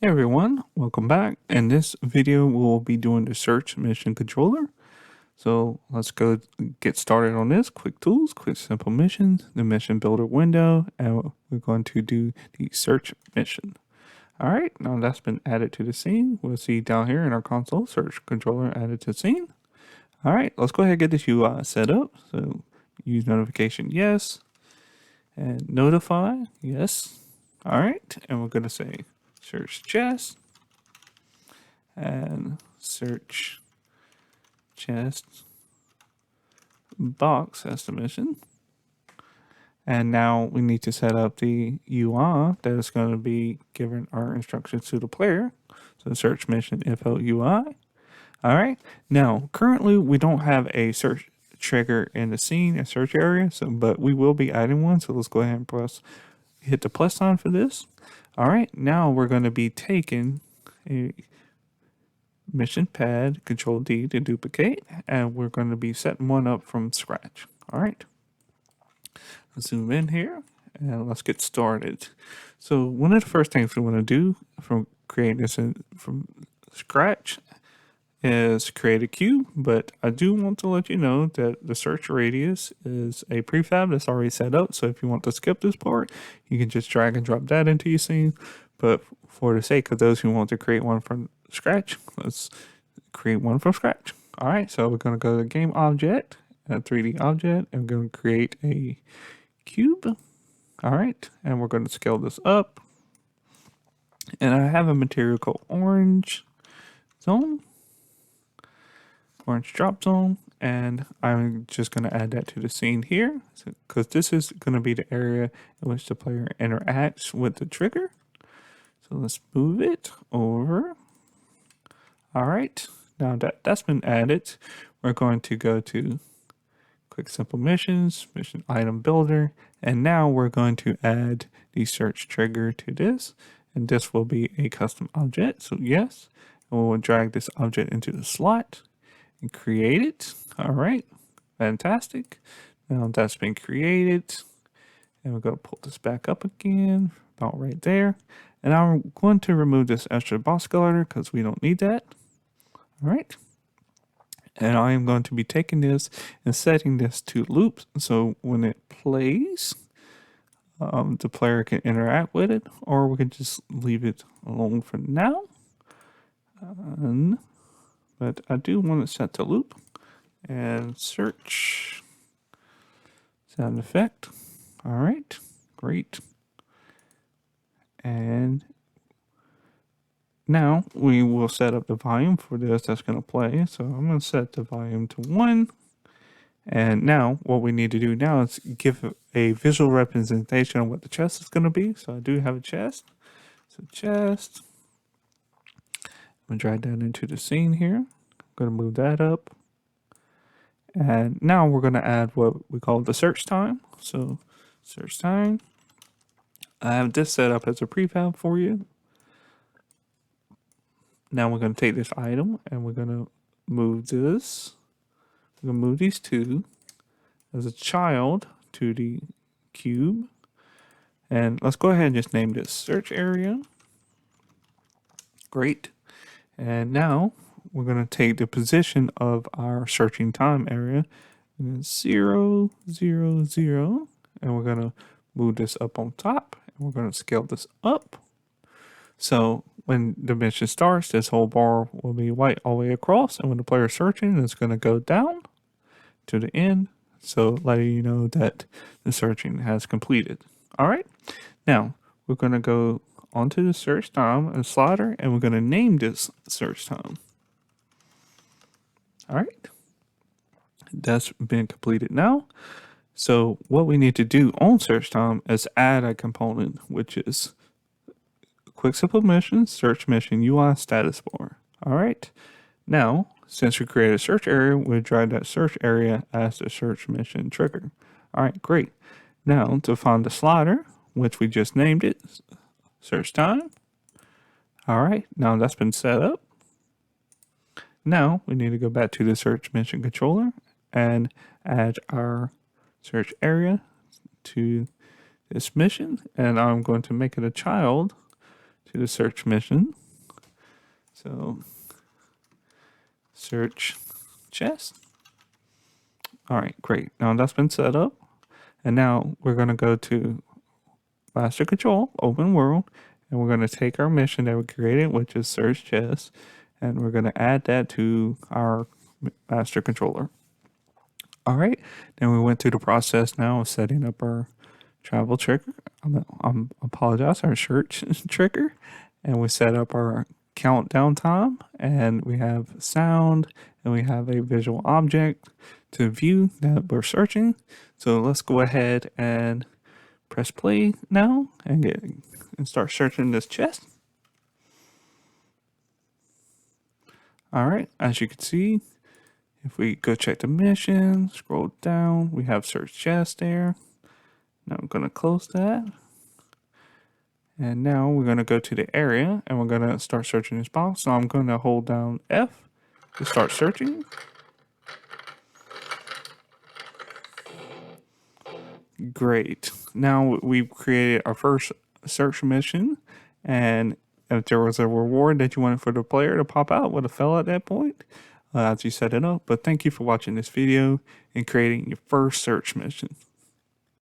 Hey everyone, welcome back. In this video, we'll be doing the search mission controller. So let's go get started on this. Quick tools, quick simple missions, the mission builder window, and we're going to do the search mission. All right, now that's been added to the scene. We'll see down here in our console, search controller added to scene. All right, let's go ahead and get this UI set up. So use notification, yes, and notify, yes. All right, and we're gonna say search chest and search chest box as the mission. And now we need to set up the UI that is going to be giving our instructions to the player. So search mission info UI. All right. Now, currently we don't have a search trigger in the scene and search area, but we will be adding one. So let's go ahead and hit the plus sign for this. All right. Now we're going to be taking a mission pad, Control D to duplicate, and we're going to be setting one up from scratch. All right. Let's zoom in here and let's get started. So one of the first things we want to do from creating this from scratch is create a cube, but I do want to let you know that the search radius is a prefab that's already set up. So if you want to skip this part, you can just drag and drop that into your scene. But for the sake of those who want to create one from scratch, let's create one from scratch. All right, so we're going to go to game object, a 3D object, and we're going to create a cube. All right, and we're going to scale this up. And I have a material called orange zone, orange drop zone, and I'm just going to add that to the scene here because this is going to be the area in which the player interacts with the trigger. So let's move it over. All right, now that that's been added, we're going to go to quick simple missions, mission item builder, and now we're going to add the search trigger to this, and this will be a custom object. So yes, and we'll drag this object into the slot and create it. All right, fantastic. Now that's been created, and we're going to pull this back up again, about right there. And I'm going to remove this extra box color because we don't need that. All right. And I am going to be taking this and setting this to loop. So when it plays, the player can interact with it, or we can just leave it alone for now. But I do want it set to loop and search sound effect. All right, great. And now we will set up the volume for this that's going to play. So I'm going to set the volume to 1. And now what we need to do now is give a visual representation of what the chest is going to be. So I do have a chest. So chest. I'm going to drag that into the scene here. I'm going to move that up. And now we're going to add what we call the search time. So search time. I have this set up as a prefab for you. Now we're going to take this item and we're going to move this. We're going to move these two as a child to the cube. And let's go ahead and just name this search area. Great. And now we're going to take the position of our searching time area. And 0, 0, 0. And we're going to move this up on top. And we're going to scale this up. So when the mission starts, this whole bar will be white all the way across. And when the player is searching, it's going to go down to the end. So letting you know that the searching has completed. All right. Now we're going to go onto the search time and slider, and we're going to name this search time. All right. That's been completed now. So what we need to do on search time is add a component, which is quick simple mission, search mission UI status bar. All right. Now, since we created a search area, we'll drag that search area as the search mission trigger. All right, great. Now to find the slider, which we just named it, search time. All right, now that's been set up. Now we need to go back to the search mission controller and add our search area to this mission. And I'm going to make it a child to the search mission. So search chest. All right, great. Now that's been set up. And now we're going to go to Master Control, Open World, and we're going to take our mission that we created, which is search chest, and we're going to add that to our master controller. All right, then we went through the process now of setting up our travel trigger. I'm apologize, our search trigger, and we set up our countdown time, and we have sound, and we have a visual object to view that we're searching. So let's go ahead and press play now and start searching this chest. All right, as you can see, if we go check the mission, scroll down, we have search chest there. Now I'm going to close that. And now we're going to go to the area and we're going to start searching this box. So I'm going to hold down F to start searching. Great. Now we've created our first search mission, and if there was a reward that you wanted for the player to pop out, would have fell at that point as you set it up. But thank you for watching this video and creating your first search mission.